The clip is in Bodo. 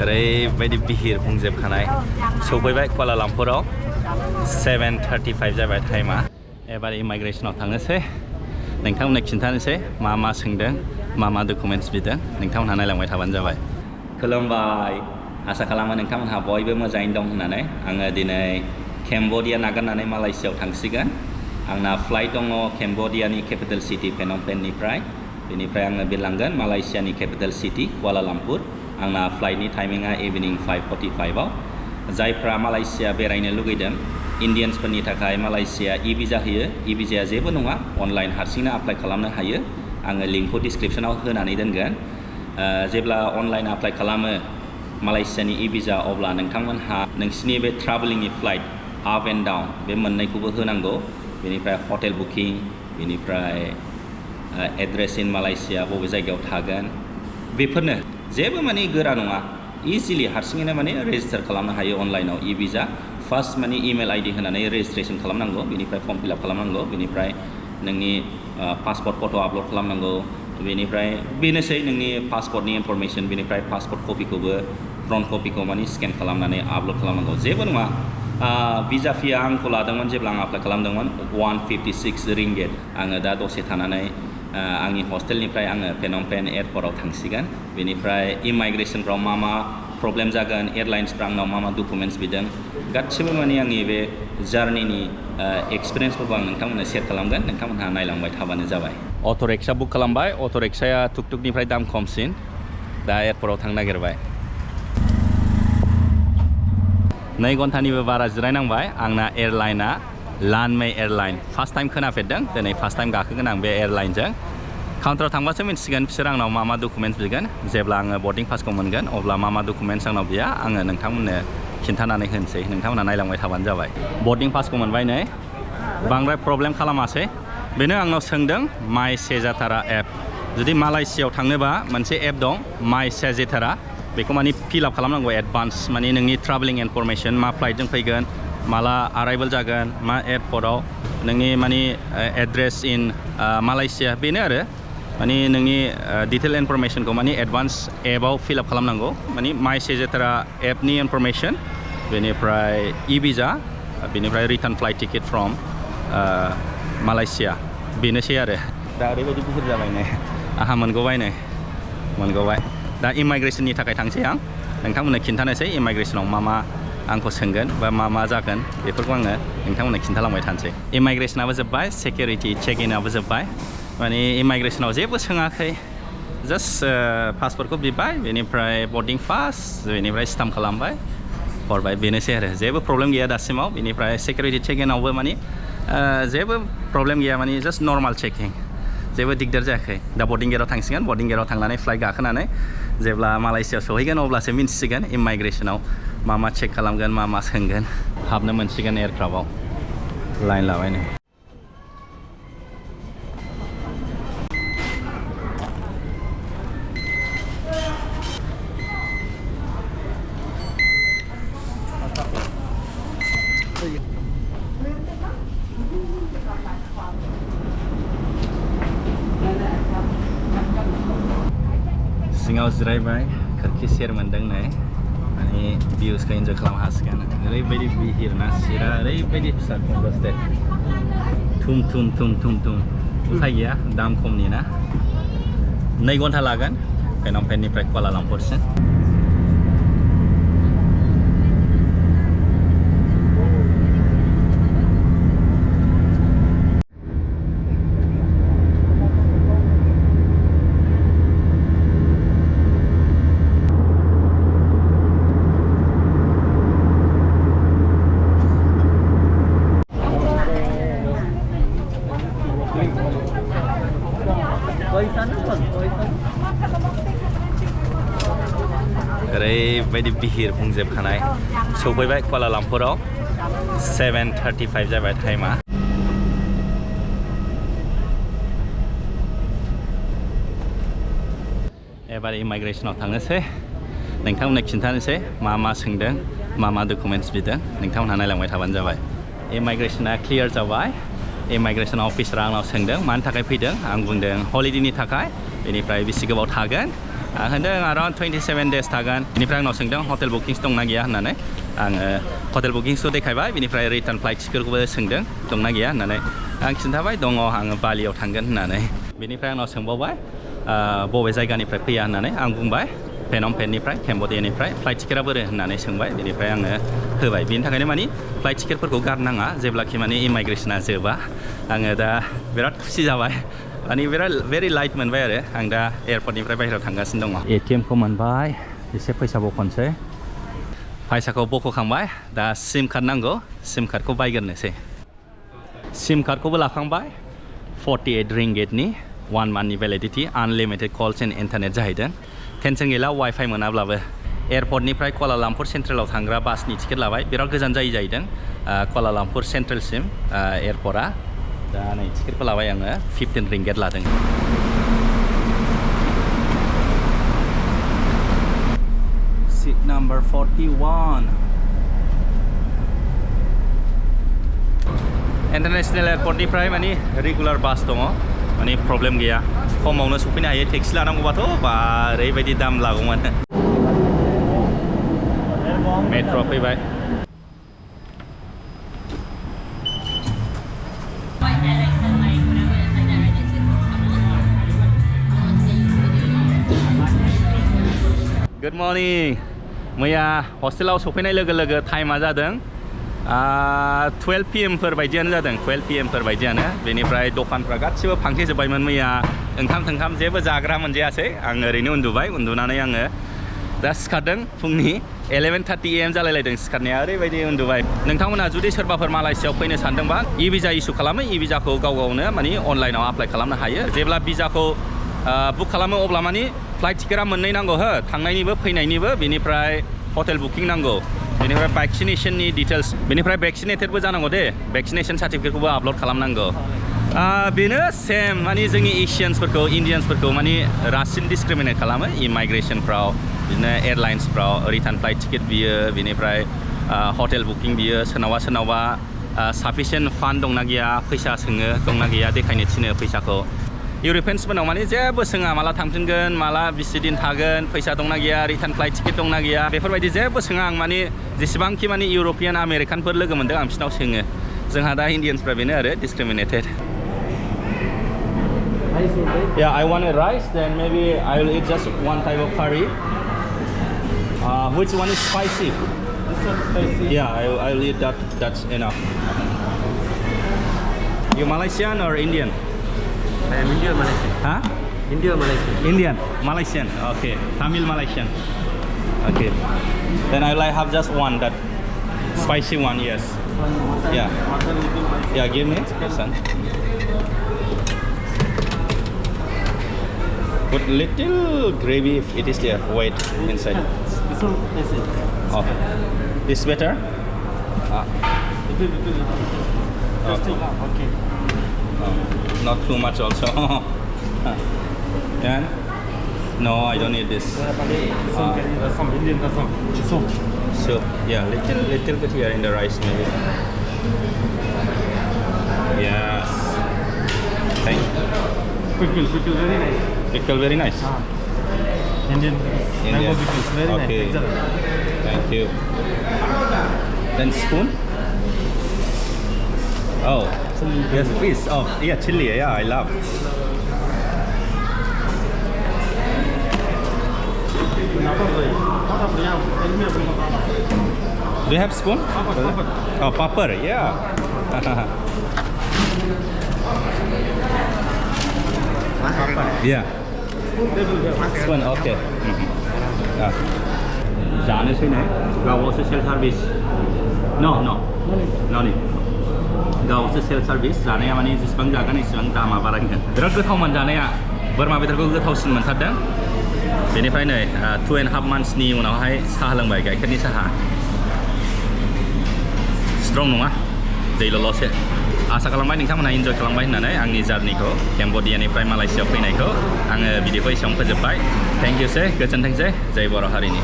ओरैबायदि बिहिर बुंजोबखानाय सफैबाय कुआला लामपुराव 7:35 जाबाय टाइमा एबार इमिग्रेशनाव थांनोसै नोंथांमोननो खिन्थानोसै मा मा सोंदों मा डकुमेन्ट्स बिदों नोंथांमोनहा नायलांबाय थाबानो जाबाय खुलुमबाय आसा खालामो नोंथांमोनहा बयबो मोजाङैनो दं होननानै आङो दिनै केम्बोडिया नागारनानै मालयसियाव थांसिगोन आंना फ्लाइट दङ केम्बोडियानि केपिटेल सिटि फेनम पेननिफ्राय बेनिफ्राय आङो बिरलांगोन मालयसियानि केपिटेल सिटि कुआला लामपुर आंना फ्लाइटनि टाइमिंआ इभिनिं 5:45 आव जायफ्रा मालयसिया बेरायनो लुगैदों इन्डियान्सफोरनि थाखाय मालयसिया इ-भिजा होयो इ-भिजाया जेबो नङा अनलाइन हारसिंनो एप्लाइ खालामनो हायो आङो लिंकखौ डिसक्रिपसनाव होनानै दोनगोन जेब्ला अनलाइन एप्लाइ खालामो मालयसियानि इ-भिजा अब्ला नोंथांमोनहा नोंसिनि बे ट्राभेलिंनि फ्लाइट आप एन्ड डाउन बे मोननैखौबो होनांगौ बेनिफ्राय हटेल बुकिं बेनिफ्राय एड्रेस इन मालयसिया बबे जायगायाव थागोन बेफोरनो जेबो माने गोरा नङा इजिलि हारसिङैनो माने रेजिस्टार खालामनो हायो अनलाइनाव इ-भिजा फार्स्ट माने इमेल आइडि होनानै रेजिस्ट्रेसन खालामनांगौ बेनिफ्राय फर्म फिलआप खालामनांगौ बेनिफ्राय नोंनि पासपर्ट फट' आपल'ड खालामनांगौ बेनिफ्राय बेनोसै नोंनि पासपर्टनि इनफरमेसन बेनिफ्राय पासपर्ट कपिखौबो फ्रन्ट कपिखौ माने स्केन खालामनानै आपल'ड खालामनांगौ जेबो नङा भिजा फिया आंखौ लादोंमोन जेब्ला आं एप्लाइ खालामदोंमोन 156 रिंगेट आङो दा दसे थानानै आंनि हस्टेलनिफ्राय आङो फेनम पेन एयारपर्टआव थांसिगोन बेनिफ्राय इमिग्रेशनफ्राव मा प्रब्लेम जागोन एयारलाइन्सफ्रा आंनाव मा डकुमेन्ट्स बिदों गासिबो माने आंनि बे जार्निनि एक्सपिरियेन्सफोरखौ आं नोंथांमोननो शेयार खालामगोन नोंथांमोनहा नायलांबाय थाबानो जाबाय अट' रिक्सा बुक खालामबाय अट' रिक्साया टुकटुकनिफ्राय दाम खमसिन दा एयारपर्टआव थांनो नागिरबाय 2 घन्टानिबो बारा जिरायनांबाय आंना एयारलाइना लानमे एयारलाइन फार्स्ट टाइम खोनाफेरदों दिनै फार्स्ट टाइम गाखोगोन आं बे एयारलाइनजों काउन्टाराव थांबासो मिन्थिगोन बिसोर आंनाव मा डकुमेन्ट्स बिगोन जेब्ला आङो बर्डिं पासखौ मोनगोन अब्ला मा डकुमेन्ट्स आंनाव बिया आङो नोंथांमोननो खिन्थानानै होनोसै नोंथांमोनहा नायलांबाय थाबानो जाबाय बर्डिं पासखौ मोनबाय नै बांद्राय प्रब्लेम खालामासै बेनो आंनाव सोंदों माइ सेजातारा एप जुदि मालयसियाव थांनोबा मोनसे एप दं माइ सेजेतारा बेखौ माने फिलआप खालामनांगौ एडभान्स माने नोंनि ट्राभेलिं इनफरमेसन मा फ्लाइटजों फैगोन माला आराइभेल जागोन मा एयारपर्टआव नोंनि माने एड्रेस इन मालयसिया बेनो आरो माने नोंनि डिटेल इनफरमेसनखौ माने एडभान्स एपआव फिलआप खालामनांगौ माने माइ सेजेतारा एपनि इनफरमेसन बेनिफ्राय इ-भिजा बेनिफ्राय return flight ticket from Malaysia बेनोसै आरो दा ओरैबायदि गिदिर जाबाय नै आहा मोनगौबाय दा इमिग्रेशननि थाखाय थांसै आं नोंथांमोननो खिन्थानोसै इमिग्रेशनाव मा आंखौ सोंगोन बा मा जागोन बेफोरखौ आङो नोंथांमोननो खिन्थालांबाय थानोसै इमिग्रेशनाबो जोब्बाय सिकिउरिटि चेक इनआबो जोब्बाय माने इमिग्रेशनाव जेबो सोङाखै जास्ट पासपर्टखौ बिबाय बेनिफ्राय बर्डिं पास बेनिफ्राय स्टाम्प खालामबाय हरबाय बेनोसै आरो जेबो प्रब्लेम गैया दासिमाव बेनिफ्राय सिकिउरिटि चेक इनआवबो माने जेबो प्रब्लेम गैया माने जास्ट नर्माल चेकिं जेबो दिगदार जायाखै दा बर्डिं गेटआव थांसिगोन बर्डिं गेटआव थांनानै फ्लाइट गाखोनानै जेब्ला मालयसियाव सहैगोन अब्लासो मिन्थिसिगोन इमिग्रेशनाव मा चेक खालामगोन मा सोंगोन हाबनो मोनसिगोन एयारक्राफ्टआव लाइन लाबाय नै सिङाव जिरायबाय खोरखि सेर मोनदों नै माने भिउसखौ इन्जय खालामनो हासिगोन ओरैबायदि बिहिर ना सिरा ओरैबायदि फिसा कन्ट्रास्टेड थुम उफाय गैया दाम खमनि ना 2 घन्टा लागोन फेनम पेननिफ्राय कुआला लामपुरसिम ओरैबायदि बिहिर बुंजोबखानाय सफैबाय कुआला लामपुराव 7:35 जाबाय टाइमा एबार इमिग्रेशनाव थांनोसै नोंथांमोननो खिन्थानोसै मा सोंदों मा डकुमेन्ट्स बिदों नोंथांमोनहा नायलांबाय थाबानो जाबाय इमिग्रेशना क्लियार जाबाय इमिग्रेशन अफिसारा आंनाव सोंदों मानि थाखाय फैदों आं बुंदों हलिडेनि थाखाय बेनिफ्राय बेसे गोबाव थागोन आं होनदों around 27 days थागोन बेनिफ्राय आंनाव सोंदों हटेल बुकिंस दंना गैया होननानै आङो हटेल बुकिंसखौ देखायबाय बेनिफ्राय रिटार्न फ्लाइट टिकेटखौबो सोंदों दंना गैया होननानै आं खिन्थाबाय दङ आङो बालियाव थांगोन होननानै बेनिफ्राय आंनाव सोंबावबाय बबे जायगानिफ्राय फैया होननानै आं बुंबाय पेनम पेननिफ्राय केम्बोडियानिफ्राय फ्लाइट टिकेटआ बोरो होननानै सोंबाय बेनिफ्राय आङो होबाय बेनि थाखायनो मानि फ्लाइट टिकेटफोरखौ गारनाङा जेब्लाखि माने इमाइग्रेसना जोबा आङो दा बिराद खुसि जाबाय माने बिराद भेरि लाइट मोनबाय आरो आं दा एयारपर्टनिफ्राय बाहेरायाव थांगासिनो दङ एटिएमखौ मोनबाय एसे फैसा बख'नोसै फैसाखौ बख'खांबाय दा सिम कार्ड नांगौ सिम कार्डखौ बायग्रोनोसै सिम कार्डखौबो लाखांबाय 48 रिंगिटनि 1 monthनि validity unlimited calls and internet जाहैदों टेनसन गैला वाइफाइ मोनाब्लाबो एयारपर्टनिफ्राय कुआलालामपुर सेन्ट्रेलाव थांग्रा बासनि टिकेट लाबाय बिराद गोजान जाहैदों कुआलालामपुर सेन्ट्रेलसिम एयारपर्टआ दा नै टिकेटखौ लाबाय आङो 15 रिंगिट लादों सीट नम्बर 41 इन्टारनेशनेल एयारपर्टनिफ्राय माने रेगुलार बास दङ माने प्रब्लेम गैया खमावनो सफैनो हायो टेक्सि लानांगौबाथ' बा ओरैबायदि दाम लागौमोन मेट्र' फैबाय गुड मर्निं मैया हस्टेलाव सफैनाय लोगो लोगो टाइमा जादों 12 PM फोर बायदियानो जादों 12 PM फोर बायदियानो बेनिफ्राय दखानफ्रा गासिबो फांथेजोब्बायमोन मैया ओंखाम थोंखाम जेबो जाग्रा मोनजायासै आं ओरैनो उन्दुबाय उन्दुनानै आङो दा सिखारदों फुंनि 11:30 AM जालायलायदों सिखारनाया ओरैबायदि उन्दुबाय नोंथांमोना जुदि सोरबाफोर मालयसियाव फैनो सानदोंबा इ भिजा इस्यु खालामो इ भिजाखौ गाव गावनो माने अनलाइनाव एप्लाइ खालामनो हायो जेब्ला भिजाखौ बुक खालामो अब्ला माने फ्लाइट टिकेटआ मोननै नांगौ हो थांनायनिबो फैनायनिबो बेनिफ्राय हटेल बुकिं नांगौ बेनिफ्राय भैक्सिनेशननि डिटेल्स बेनिफ्राय भैक्सिनेटेडबो जानांगौ दे भैक्सिनेशन सार्टिफिकेटखौबो आपल'ड खालामनांगौ बेनो सेम माने जोंनि एशियान्सफोरखौ इन्डियान्सफोरखौ माने रासिन डिसक्रिमिनेट खालामो इमाइग्रेशनफ्राव बिदिनो एयारलाइन्सफ्राव रिटार्न फ्लाइट टिकेट बियो बेनिफ्राय हटेल बुकिं बियो सोरनावबा साफिसियेन्ट फान्ड दंना गैया फैसा सोङो दंना गैया देखायनो थिनो फैसाखौ इउर'पियान्सफोरनाव माने जेबो सोङा माला थांफिनगोन माला बेसे दिन थागोन फैसा दंना गैया रिटार्न फ्लाइट टिकेट दंना गैया बेफोरबायदि जेबो सोङा आं माने जेसेबांखि माने इउर'पियान आमेरिकानफोर लोगो मोन्दों आं बिसिनाव सोङो जोंहा दा इन्डियान्सफ्रा बेनो आरो डिसक्रिमिनेटेड Yeah, I want a rice then maybe I will eat just one type of curry which one is spicy? This one spicy? Yeah, I will eat that, that's enough. You Malaysian or Indian? I am Indian Malaysian. Huh? India Malaysian. Indian, Malaysian. Okay, Tamil Malaysian. Okay. Then I will have just one, that spicy one. Yes. Yeah. Yeah, give me. Listen. Put little gravy if it is there. Wait inside. This one, this is. Oh, this better. Just okay. Not too much also. Yeah. No, I don't need this. Some Indian soup. So yeah, little bit here in the rice maybe. Yes. Thank you. Pickle very nice. Pickle very nice. Indian mango pickles very Okay. nice. Thank you. Then spoon. Oh, yes, please. Oh, yeah, chili. Yeah, I love. Do you have spoon? Oh, papper. Yeah. Yeah. Spoon. Okay. जानोसै नै गावसो सेल्फ सार्भिस no need गावसो सेल्फ सार्भिस जानाया माने जेसेबां जागोन एसेबां दामा बारायगोन बिराद गोथावमोन जानाया बोरमा बेदरखौ गोथावसिन मोनथारदों बेनिफ्राय नै 2.5 monthsनि उनावहाय साहा लोंबाय गाइखेरनि साहा स्ट्रं नङा दैल'ल'सो आसा खालामबाय नोंथांमोनहा इन्जय खालामबाय होननानै आंनि जार्निखौ केम्बोडियानिफ्राय मालयसियाव फैनायखौ आङो भिडिअखौ एसेयावनो फोजोबबाय थेंक इउसै गोजोनथोंसै जय बर' हारिनि